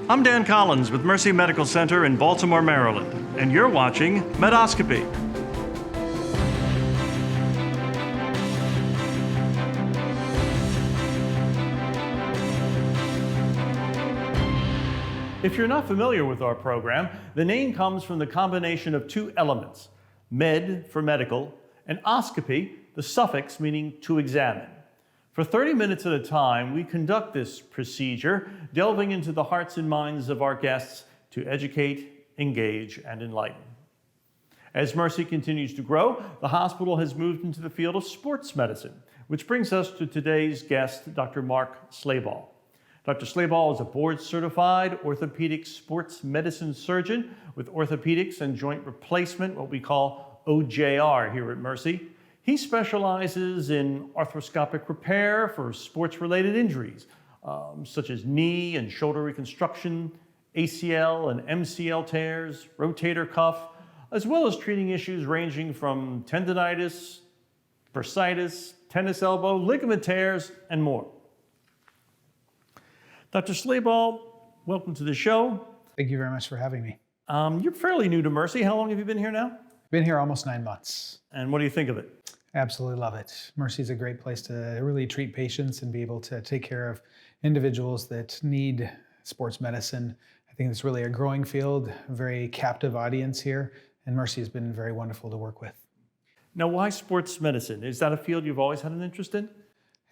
I'm Dan Collins with Mercy Medical Center in Baltimore, Maryland, and you're watching Medoscopy. If you're not familiar with our program, the name comes from the combination of two elements, med for medical, and oscopy, the suffix meaning to examine. For 30 minutes at a time, we conduct this procedure, delving into the hearts and minds of our guests to educate, engage, and enlighten. As Mercy continues to grow, the hospital has moved into the field of sports medicine, which brings us to today's guest, Dr. Mark Slabaugh. Dr. Slabaugh is a board-certified orthopedic sports medicine surgeon with Orthopedics and Joint Replacement, what we call OJR here at Mercy. He specializes in arthroscopic repair for sports-related injuries, such as knee and shoulder reconstruction, ACL and MCL tears, rotator cuff, as well as treating issues ranging from tendonitis, bursitis, tennis elbow, ligament tears, and more. Dr. Slabaugh, welcome to the show. Thank you very much for having me. You're fairly new to Mercy. How long have you been here now? Been here almost 9 months. And what do you think of it? Absolutely love it. Mercy is a great place to really treat patients and be able to take care of individuals that need sports medicine. I think it's really a growing field, a very captive audience here, and Mercy has been very wonderful to work with. Now, why sports medicine? Is that a field you've always had an interest in?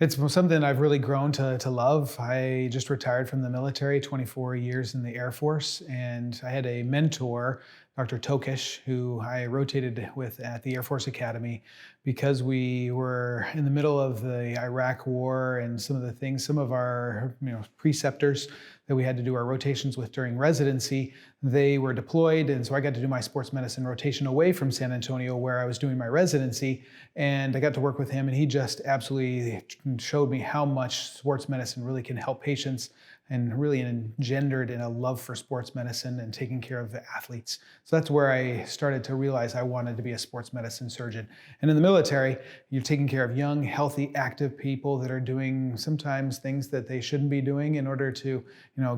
It's something I've really grown to love. I just retired from the military, 24 years in the Air Force, and I had a mentor, Dr. Tokish, who I rotated with at the Air Force Academy because we were in the middle of the Iraq War and some of our preceptors that we had to do our rotations with during residency, they were deployed, and so I got to do my sports medicine rotation away from San Antonio where I was doing my residency, and I got to work with him, and he just absolutely showed me how much sports medicine really can help patients and really engendered in a love for sports medicine and taking care of the athletes. So that's where I started to realize I wanted to be a sports medicine surgeon. And in the military, you're taking care of young, healthy, active people that are doing sometimes things that they shouldn't be doing in order to,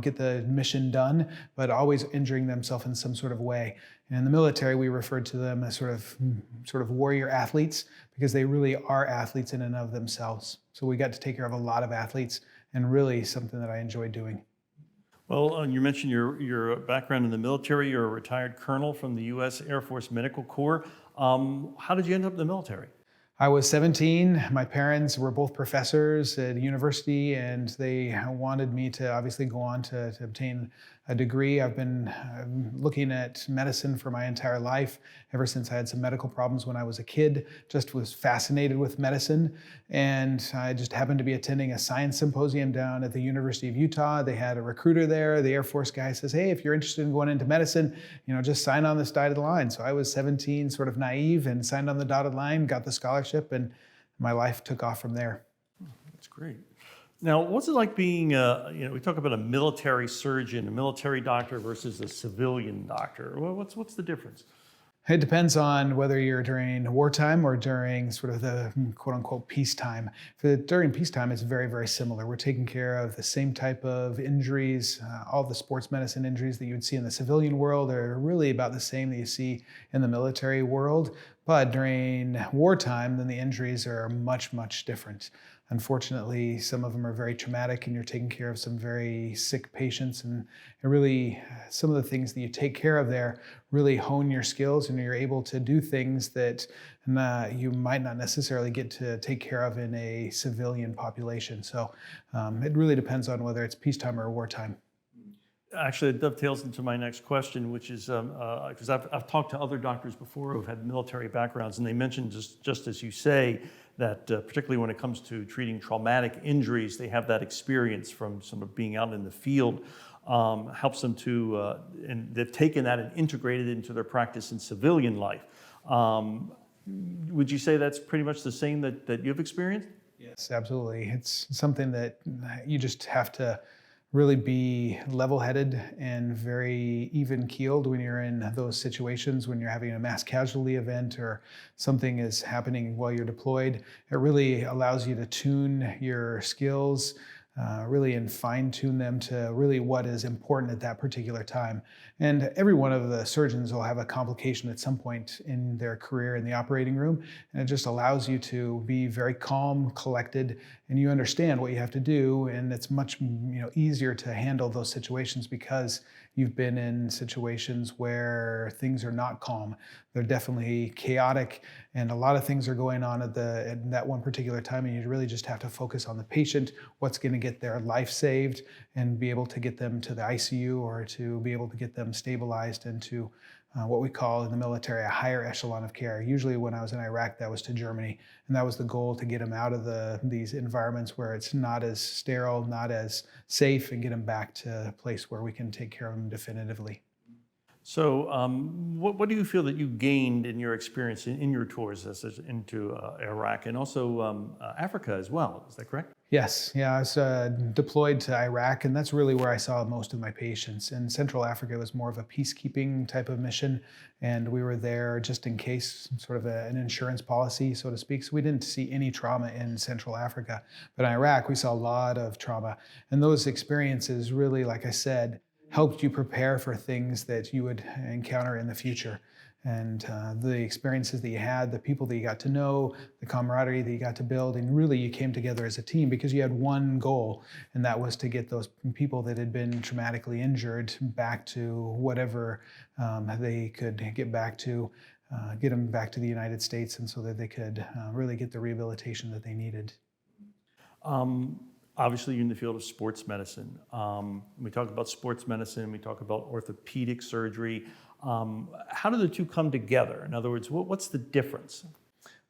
get the mission done, but always injuring themselves in some sort of way. And in the military, we referred to them as sort of warrior athletes because they really are athletes in and of themselves. So we got to take care of a lot of athletes, and really something that I enjoy doing. Well, you mentioned your background in the military. You're a retired colonel from the U.S. Air Force Medical Corps. How did you end up in the military? I was 17. My parents were both professors at university, and they wanted me to obviously go on to obtain a degree. I've been looking at medicine for my entire life, ever since I had some medical problems when I was a kid. Just was fascinated with medicine, and I just happened to be attending a science symposium down at the University of Utah. They had a recruiter there. The Air Force guy says, "Hey, if you're interested in going into medicine, just sign on this dotted line." So I was 17, sort of naive, and signed on the dotted line, got the scholarship, and my life took off from there. That's great. Now, what's it like being, we talk about a military surgeon, a military doctor versus a civilian doctor. Well, what's the difference? It depends on whether you're during wartime or during sort of the quote unquote peacetime. During peacetime, it's very, very similar. We're taking care of the same type of injuries. All the sports medicine injuries that you would see in the civilian world are really about the same that you see in the military world. But during wartime, then the injuries are much, much different. Unfortunately, some of them are very traumatic, and you're taking care of some very sick patients, and really some of the things that you take care of there really hone your skills, and you're able to do things that you might not necessarily get to take care of in a civilian population. So it really depends on whether it's peacetime or wartime. Actually, it dovetails into my next question, which is, because I've talked to other doctors before who've had military backgrounds, and they mentioned just as you say, that particularly when it comes to treating traumatic injuries, they have that experience from sort of being out in the field, helps them to, and they've taken that and integrated it into their practice in civilian life. Would you say that's pretty much the same that you've experienced? Yes, absolutely. It's something that you just have to really be level-headed and very even-keeled when you're in those situations, when you're having a mass casualty event or something is happening while you're deployed. It really allows you to tune your skills, really and fine tune them to really what is important at that particular time. And every one of the surgeons will have a complication at some point in their career in the operating room. And it just allows you to be very calm, collected, and you understand what you have to do. And it's much easier to handle those situations because you've been in situations where things are not calm. They're definitely chaotic, and a lot of things are going on at that one particular time, and you really just have to focus on the patient, what's going to get their life saved, and be able to get them to the ICU or to be able to get them stabilized into what we call in the military a higher echelon of care. Usually when I was in Iraq, that was to Germany, and that was the goal, to get them out of these environments where it's not as sterile, not as safe, and get them back to a place where we can take care of them definitively. So what do you feel that you gained in your experience in your tours into Iraq and also Africa as well? Is that correct? Yes, yeah, I was deployed to Iraq, and that's really where I saw most of my patients. In Central Africa, it was more of a peacekeeping type of mission, and we were there just in case, sort of an insurance policy, so to speak. So we didn't see any trauma in Central Africa. But in Iraq, we saw a lot of trauma, and those experiences really, like I said, helped you prepare for things that you would encounter in the future. And the experiences that you had, the people that you got to know, the camaraderie that you got to build, and really you came together as a team because you had one goal, and that was to get those people that had been traumatically injured back to whatever they could get back to, get them back to the United States, and so that they could really get the rehabilitation that they needed. Obviously, you're in the field of sports medicine. We talk about sports medicine, we talk about orthopedic surgery. How do the two come together? In other words, what's the difference?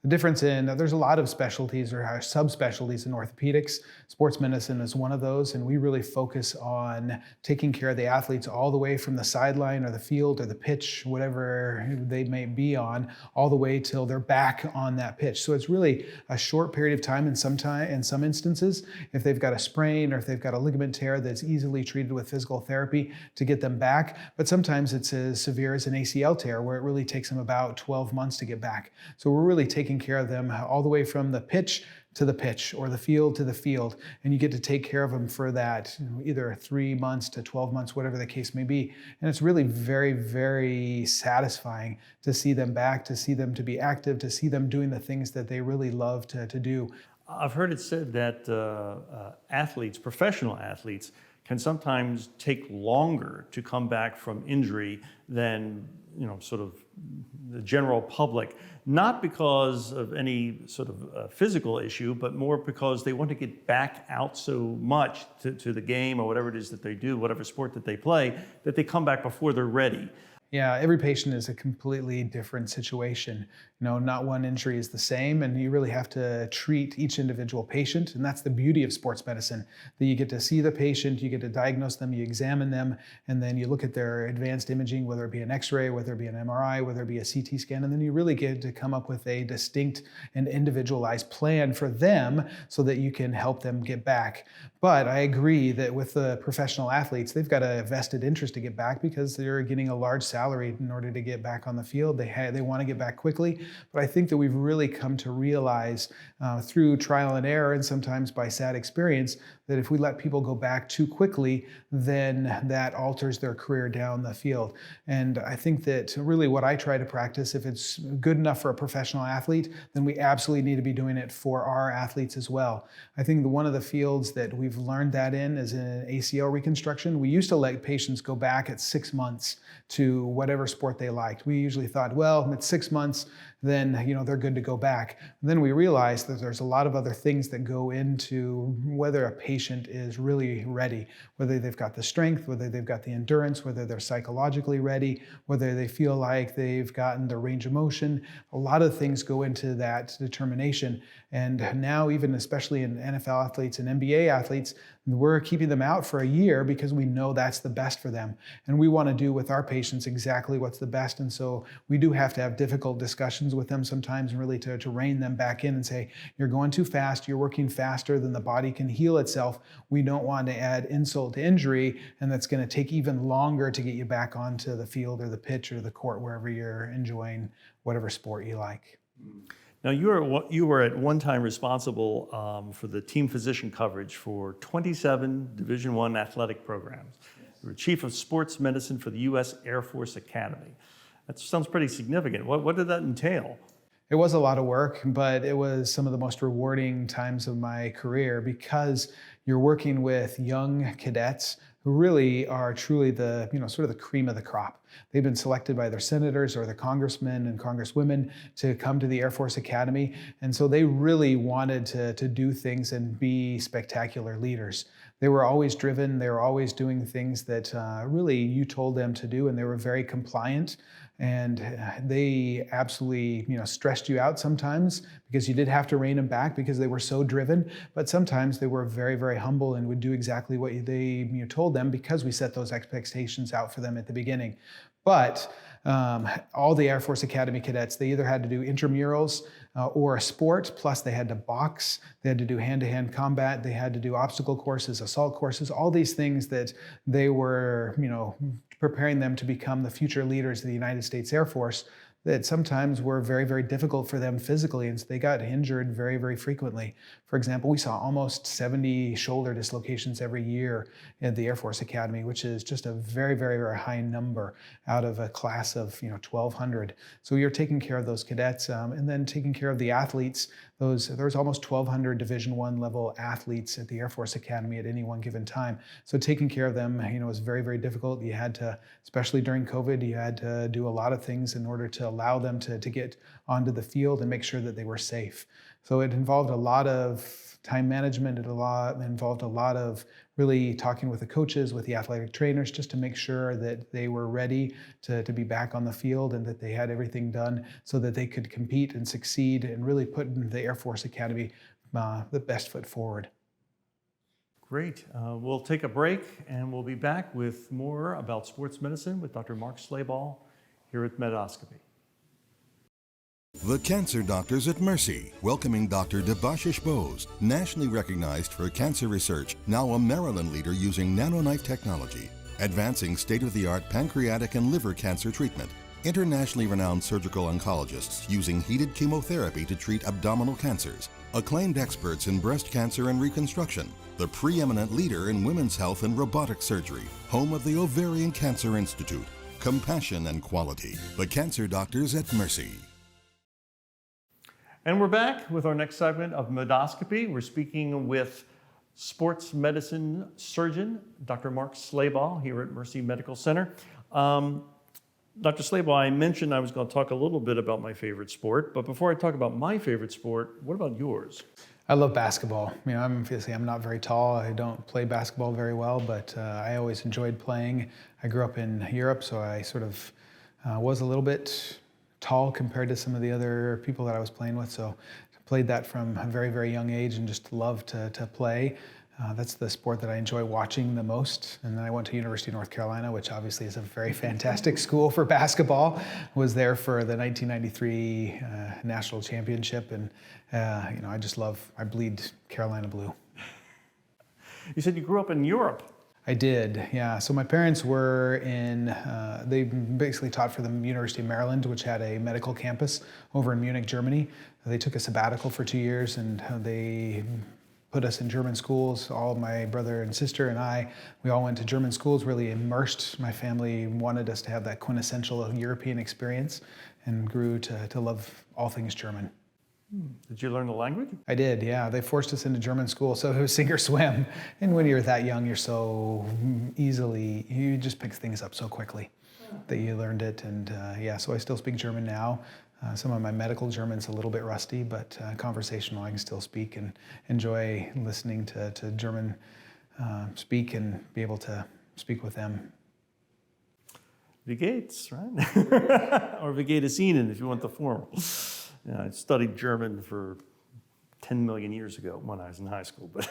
The difference there's a lot of specialties or subspecialties in orthopedics. Sports medicine is one of those, and we really focus on taking care of the athletes all the way from the sideline or the field or the pitch, whatever they may be on, all the way till they're back on that pitch. So it's really a short period of time in some instances, if they've got a sprain or if they've got a ligament tear that's easily treated with physical therapy to get them back. But sometimes it's as severe as an ACL tear, where it really takes them about 12 months to get back. So we're really taking care of them all the way from the pitch to the pitch or the field to the field, and you get to take care of them for that either 3 months to 12 months, whatever the case may be. And it's really very, very satisfying to see them back, to see them to be active, to see them doing the things that they really love to do. I've heard it said that athletes, professional athletes, can sometimes take longer to come back from injury than sort of the general public, not because of any sort of physical issue, but more because they want to get back out so much to the game or whatever it is that they do, whatever sport that they play, that they come back before they're ready. Yeah, every patient is a completely different situation. Not one injury is the same, and you really have to treat each individual patient. And that's the beauty of sports medicine, that you get to see the patient, you get to diagnose them, you examine them, and then you look at their advanced imaging, whether it be an X-ray, whether it be an MRI, whether it be a CT scan, and then you really get to come up with a distinct and individualized plan for them so that you can help them get back. But I agree that with the professional athletes, they've got a vested interest to get back because they're getting a large salary in order to get back on the field. They want to get back quickly. But I think that we've really come to realize through trial and error, and sometimes by sad experience, that if we let people go back too quickly, then that alters their career down the field. And I think that really what I try to practice, if it's good enough for a professional athlete, then we absolutely need to be doing it for our athletes as well. I think one of the fields that we've learned that in is in ACL reconstruction. We used to let patients go back at 6 months to whatever sport they liked. We usually thought, well, at 6 months, then they're good to go back. And then we realized that there's a lot of other things that go into whether a patient is really ready, whether they've got the strength, whether they've got the endurance, whether they're psychologically ready, whether they feel like they've gotten the range of motion. A lot of things go into that determination. And now, even especially in NFL athletes and NBA athletes, we're keeping them out for a year because we know that's the best for them. And we want to do with our patients exactly what's the best. And so we do have to have difficult discussions with them sometimes, and really to rein them back in and say, you're going too fast, you're working faster than the body can heal itself. We don't want to add insult to injury, and that's going to take even longer to get you back onto the field or the pitch or the court, wherever you're enjoying whatever sport you like. Now, you were at one time responsible for the team physician coverage for 27 Division I athletic programs. You were chief of sports medicine for the U.S. Air Force Academy. That sounds pretty significant. What did that entail? It was a lot of work, but it was some of the most rewarding times of my career because you're working with young cadets who really are truly the, sort of the cream of the crop. They've been selected by their senators or their congressmen and congresswomen to come to the Air Force Academy. And so they really wanted to do things and be spectacular leaders. They were always driven. They were always doing things that really you told them to do, and they were very compliant. And they absolutely, stressed you out sometimes because you did have to rein them back because they were so driven. But sometimes they were very, very humble and would do exactly what they told them because we set those expectations out for them at the beginning. But all the Air Force Academy cadets, they either had to do intramurals or a sport, plus they had to box, they had to do hand-to-hand combat, they had to do obstacle courses, assault courses, all these things that they were, preparing them to become the future leaders of the United States Air Force that sometimes were very, very difficult for them physically, and so they got injured very, very frequently. For example, we saw almost 70 shoulder dislocations every year at the Air Force Academy, which is just a very, very, very high number out of a class of 1,200. So you're taking care of those cadets and then taking care of the athletes. There's almost 1,200 Division I level athletes at the Air Force Academy at any one given time. So taking care of them, was very, very difficult. You had to, especially during COVID, you had to do a lot of things in order to allow them to get onto the field and make sure that they were safe. So it involved a lot of time management. It involved a lot of really talking with the coaches, with the athletic trainers, just to make sure that they were ready to be back on the field and that they had everything done so that they could compete and succeed and really put the Air Force Academy the best foot forward. Great. We'll take a break and we'll be back with more about sports medicine with Dr. Mark Slabaugh here at Medoscopy. The Cancer Doctors at Mercy, welcoming Dr. Debashish Bose, nationally recognized for cancer research, now a Maryland leader using nanoknife technology, advancing state-of-the-art pancreatic and liver cancer treatment, internationally renowned surgical oncologists using heated chemotherapy to treat abdominal cancers, acclaimed experts in breast cancer and reconstruction, the preeminent leader in women's health and robotic surgery, home of the Ovarian Cancer Institute, compassion and quality. The Cancer Doctors at Mercy. And we're back with our next segment of Medoscopy. We're speaking with sports medicine surgeon, Dr. Mark Slabaugh here at Mercy Medical Center. Dr. Slabaugh, I mentioned I was going to talk a little bit about my favorite sport, but before I talk about my favorite sport, what about yours? I love basketball. I'm not very tall. I don't play basketball very well, but I always enjoyed playing. I grew up in Europe, so I sort of was a little bit tall compared to some of the other people that I was playing with. So I played that from a very, very young age and just loved to play. That's the sport that I enjoy watching the most. And then I went to University of North Carolina, which obviously is a very fantastic school for basketball. Was there for the 1993 national championship. And, I bleed Carolina blue. You said you grew up in Europe. I did, yeah. So my parents were they basically taught for the University of Maryland, which had a medical campus over in Munich, Germany. They took a sabbatical for 2 years and they put us in German schools. All my brother and sister and I, we all went to German schools, really immersed. My family wanted us to have that quintessential European experience and grew to love all things German. Did you learn the language? I did, yeah. They forced us into German school, so it was sink or swim. And when you're that young, you just pick things up so quickly that you learned it. And so I still speak German now. Some of my medical German's a little bit rusty, but conversational I can still speak and enjoy listening to German speak and be able to speak with them. Wie geht's, right? Or wie geht es Ihnen if you want the formal. Yeah, I studied German for 10 million years ago when I was in high school. But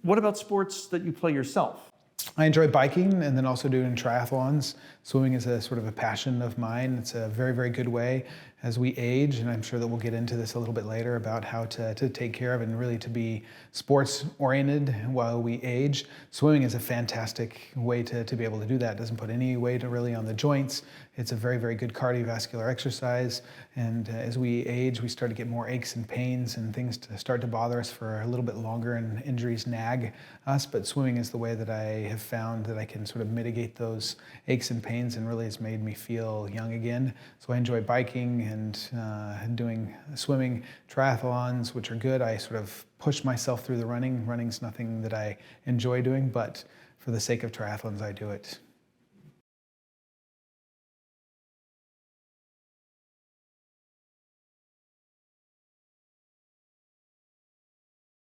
what about sports that you play yourself? I enjoy biking and then also doing triathlons. Swimming is a sort of a passion of mine. It's a very, very good way. as we age, and I'm sure that we'll get into this a little bit later about how to take care of and really to be sports oriented while we age. Swimming is a fantastic way to be able to do that. It doesn't put any weight really on the joints. It's a very, very good cardiovascular exercise. And as we age, we start to get more aches and pains and things to start to bother us for a little bit longer, and injuries nag us. But swimming is the way that I have found that I can sort of mitigate those aches and pains, and really has made me feel young again. So I enjoy biking and doing swimming, triathlons, which are good. I sort of push myself through the running. Running's nothing that I enjoy doing, but for the sake of triathlons, I do it.